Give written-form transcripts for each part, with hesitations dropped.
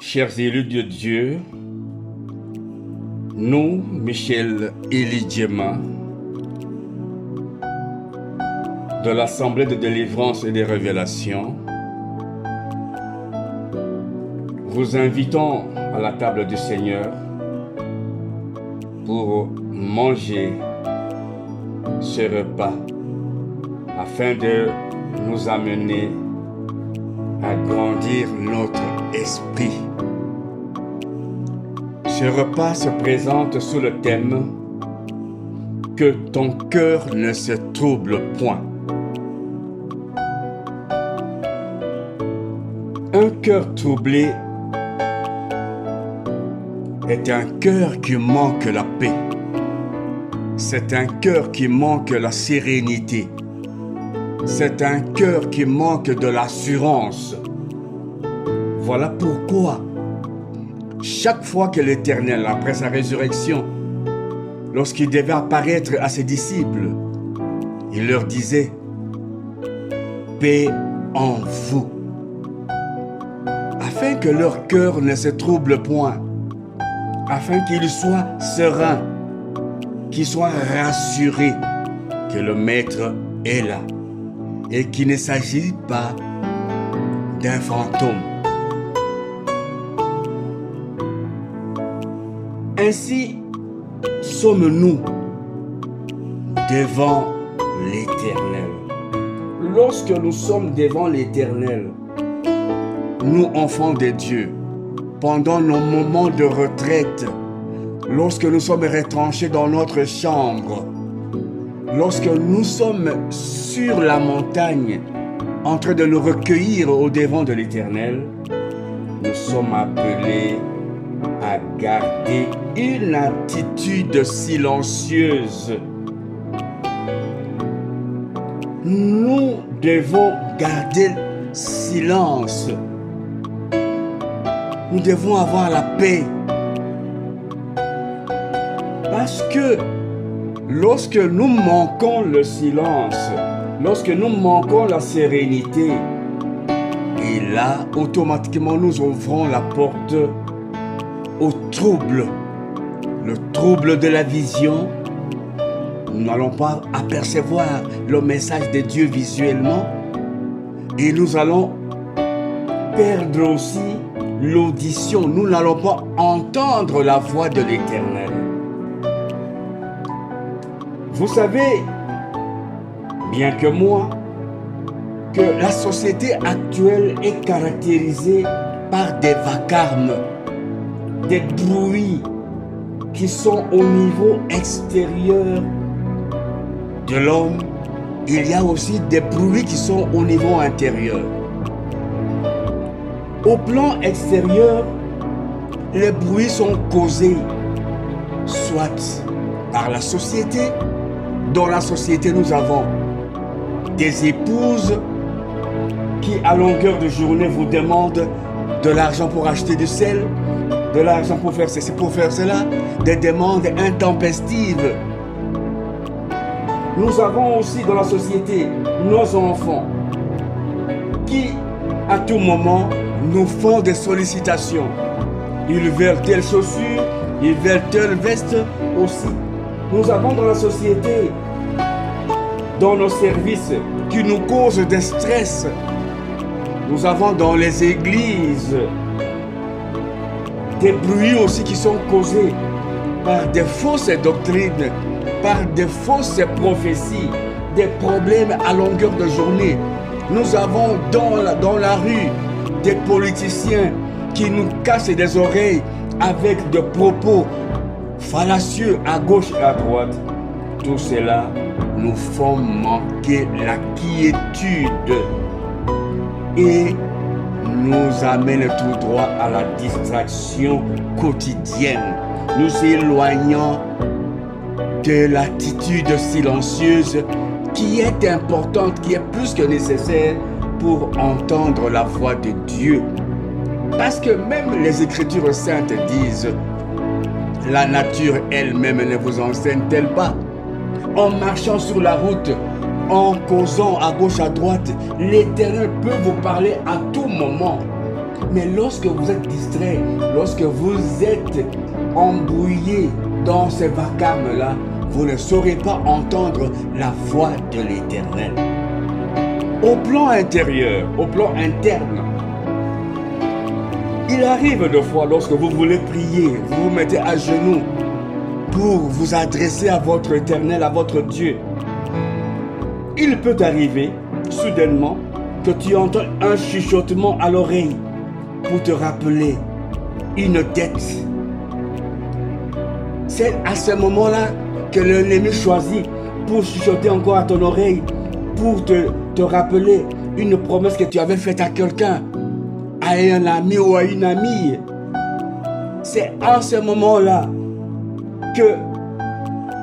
Chers élus de Dieu, nous, Michel Élie Djema, de l'Assemblée de délivrance et des révélations, vous invitons à la table du Seigneur pour manger ce repas afin de nous amener à grandir notre esprit. Ce repas se présente sous le thème « Que ton cœur ne se trouble point ». Un cœur troublé est un cœur qui manque la paix. C'est un cœur qui manque la sérénité. C'est un cœur qui manque de l'assurance. Voilà pourquoi, chaque fois que l'Éternel, après sa résurrection, lorsqu'il devait apparaître à ses disciples, il leur disait « Paix en vous », afin que leur cœur ne se trouble point, afin qu'ils soient sereins, qu'ils soient rassurés que le Maître est là et qu'il ne s'agit pas d'un fantôme. Ainsi sommes-nous devant l'Éternel. Lorsque nous sommes devant l'Éternel, nous, enfants de Dieu, pendant nos moments de retraite, lorsque nous sommes retranchés dans notre chambre, lorsque nous sommes sur la montagne, en train de nous recueillir au devant de l'Éternel, nous sommes appelés à garder une attitude silencieuse. Nous devons garder silence. Nous devons avoir la paix. Parce que lorsque nous manquons le silence, lorsque nous manquons la sérénité, et là, automatiquement, nous ouvrons la porte au trouble. Le trouble de la vision. Nous n'allons pas apercevoir le message de Dieu visuellement. Et nous allons perdre aussi l'audition. Nous n'allons pas entendre la voix de l'Éternel. Vous savez, bien que moi, que la société actuelle est caractérisée par des vacarmes, des bruits qui sont au niveau extérieur de l'homme. Il y a aussi des bruits qui sont au niveau intérieur. Au plan extérieur, les bruits sont causés soit par la société. Dans la société, nous avons des épouses qui, à longueur de journée, vous demandent de l'argent pour acheter du sel, de l'argent pour faire ceci, pour faire cela, des demandes intempestives. Nous avons aussi dans la société nos enfants qui, à tout moment, nous font des sollicitations. Ils veulent telle chaussure, ils veulent telle veste aussi. Nous avons dans la société, dans nos services, qui nous causent des stress. Nous avons dans les églises des bruits aussi qui sont causés par des fausses doctrines, par des fausses prophéties, des problèmes à longueur de journée. Nous avons dans la rue des politiciens qui nous cassent des oreilles avec des propos fallacieux à gauche et à droite. Tout cela nous font manquer la quiétude et nous amène tout droit à la distraction quotidienne, nous éloignant de l'attitude silencieuse qui est importante, qui est plus que nécessaire pour entendre la voix de Dieu. Parce que même les Écritures saintes disent « La nature elle-même ne vous enseigne-t-elle pas ?» En marchant sur la route, en causant à gauche, à droite, l'Éternel peut vous parler à tout moment. Mais lorsque vous êtes distrait, lorsque vous êtes embrouillé dans ce vacarme-là, vous ne saurez pas entendre la voix de l'Éternel. Au plan intérieur, au plan interne, il arrive de fois lorsque vous voulez prier, vous vous mettez à genoux pour vous adresser à votre Éternel, à votre Dieu. Il peut arriver, soudainement, que tu entends un chuchotement à l'oreille pour te rappeler une dette. C'est à ce moment-là que l'ennemi choisit pour chuchoter encore à ton oreille, pour te rappeler une promesse que tu avais faite à quelqu'un, à un ami ou à une amie. C'est à ce moment-là que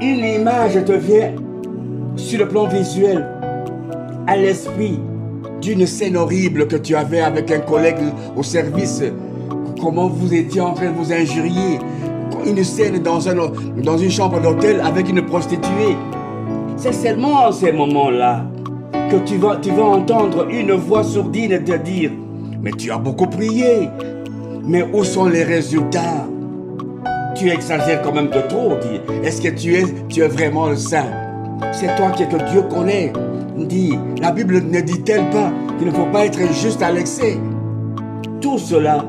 une image te vient sur le plan visuel, à l'esprit, d'une scène horrible que tu avais avec un collègue au service, comment vous étiez en train de vous injurier, une scène dans une chambre d'hôtel avec une prostituée. C'est seulement en ces moments-là que tu vas entendre une voix sourdine te dire « Mais tu as beaucoup prié, mais où sont les résultats? Tu exagères quand même de trop. Est-ce que tu es vraiment le saint? C'est toi que Dieu connaît. » Dit, la Bible ne dit-elle pas qu'il ne faut pas être juste à l'excès? Tout cela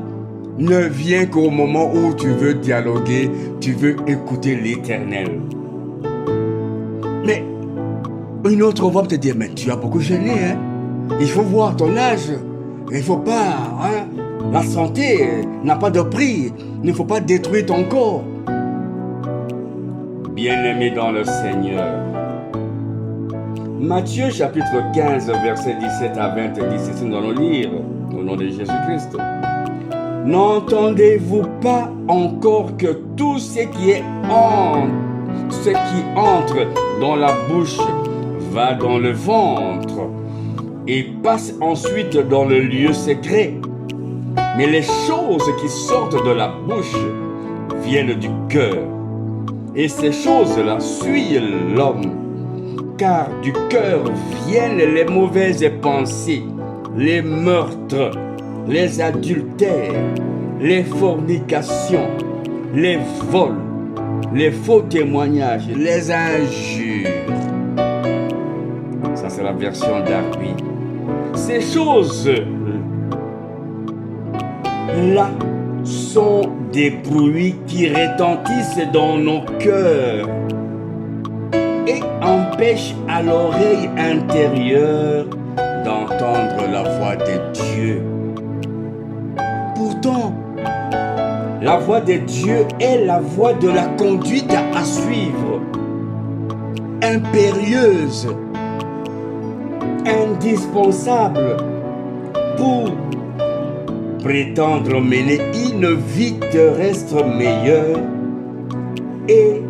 ne vient qu'au moment où tu veux dialoguer, tu veux écouter l'Éternel. Mais une autre voix peut te dire, mais tu as beaucoup jeûné, hein? Il faut voir ton âge. Il ne faut pas, hein? La santé n'a pas de prix. Il ne faut pas détruire ton corps. Bien-aimé dans le Seigneur, Matthieu chapitre 15, versets 17 à 20, c'est ce que nous allons lire au nom de Jésus-Christ. N'entendez-vous pas encore que tout ce qui entre dans la bouche va dans le ventre et passe ensuite dans le lieu secret? Mais les choses qui sortent de la bouche viennent du cœur. Et ces choses-là suivent l'homme. Car du cœur viennent les mauvaises pensées, les meurtres, les adultères, les fornications, les vols, les faux témoignages, les injures. Ça, c'est la version d'Arby. Ces choses-là sont des bruits qui retentissent dans nos cœurs et empêche à l'oreille intérieure d'entendre la voix de Dieu. Pourtant, la voix de Dieu est la voix de la conduite à suivre, impérieuse, indispensable pour prétendre mener une vie terrestre meilleure et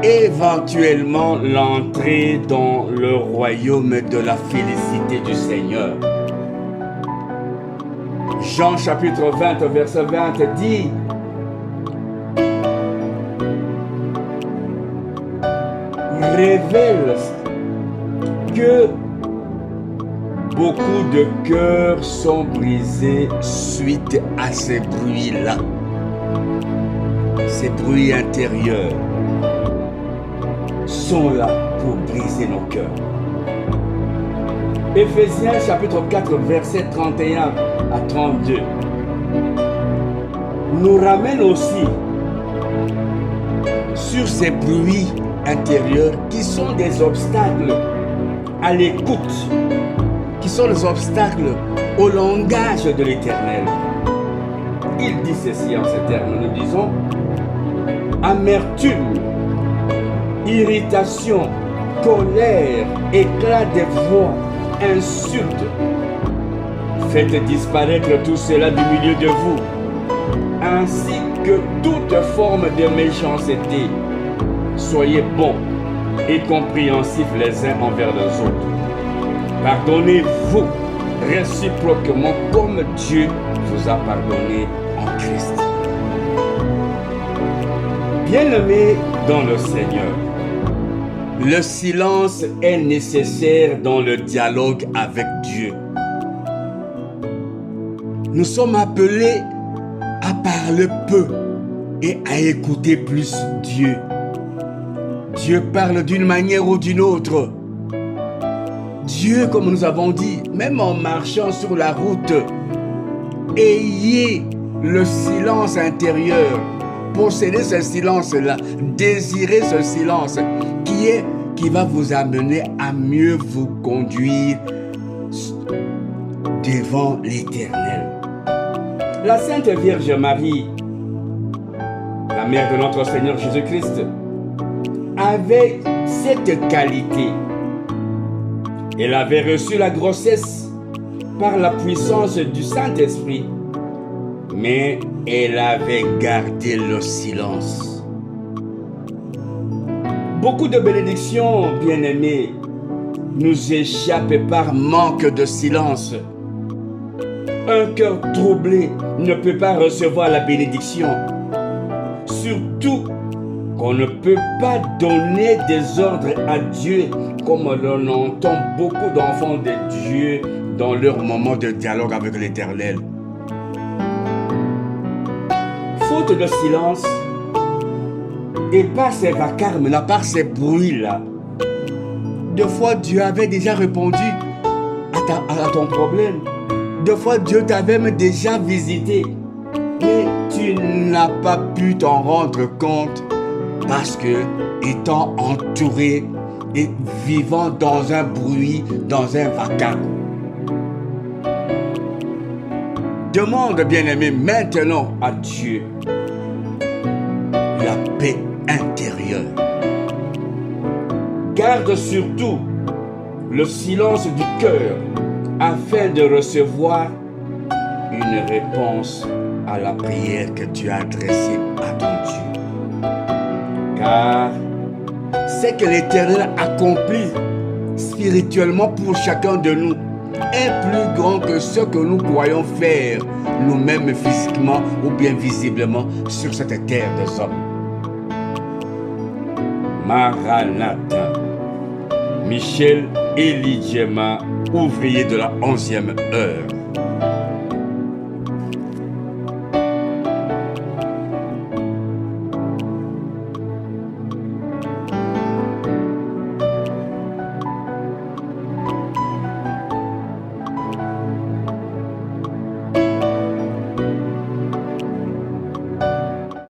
éventuellement l'entrée dans le royaume de la félicité du Seigneur. Jean chapitre 20, verset 20 dit: révèle que beaucoup de cœurs sont brisés suite à ces bruits-là, ces bruits intérieurs sont là pour briser nos cœurs. Éphésiens chapitre 4 verset 31 à 32 nous ramène aussi sur ces bruits intérieurs qui sont des obstacles à l'écoute, qui sont des obstacles au langage de l'Éternel. Il dit ceci en ces termes, nous disons: amertume, irritation, colère, éclat des voix, insultes. Faites disparaître tout cela du milieu de vous, ainsi que toute forme de méchanceté. Soyez bons et compréhensifs les uns envers les autres. Pardonnez-vous réciproquement comme Dieu vous a pardonné en Christ. Bien-aimés dans le Seigneur, le silence est nécessaire dans le dialogue avec Dieu. Nous sommes appelés à parler peu et à écouter plus Dieu. Dieu parle d'une manière ou d'une autre. Dieu, comme nous avons dit, même en marchant sur la route, ayez le silence intérieur. Possédez ce silence-là, désirez ce silence qui va vous amener à mieux vous conduire devant l'Éternel. La Sainte Vierge Marie, la mère de notre Seigneur Jésus-Christ, avait cette qualité. Elle avait reçu la grossesse par la puissance du Saint-Esprit, mais elle avait gardé le silence. Beaucoup de bénédictions, bien-aimés, nous échappent par manque de silence. Un cœur troublé ne peut pas recevoir la bénédiction. Surtout qu'on ne peut pas donner des ordres à Dieu comme l'on entend beaucoup d'enfants de Dieu dans leur moment de dialogue avec l'Éternel. Faute de silence, et par ces vacarmes-là, par ces bruits-là, deux fois Dieu avait déjà répondu à ton problème. Deux fois Dieu t'avait même déjà visité. Mais tu n'as pas pu t'en rendre compte parce que, étant entouré et vivant dans un bruit, dans un vacarme. Demande, bien-aimé, maintenant à Dieu la paix intérieure. Garde surtout le silence du cœur afin de recevoir une réponse à la prière que tu as adressée à ton Dieu. Car ce que l'Éternel accomplit spirituellement pour chacun de nous est plus grand que ce que nous croyons faire nous-mêmes physiquement ou bien visiblement sur cette terre des hommes. Maranatha. Michel Elie Djema, ouvrier de la 11e heure.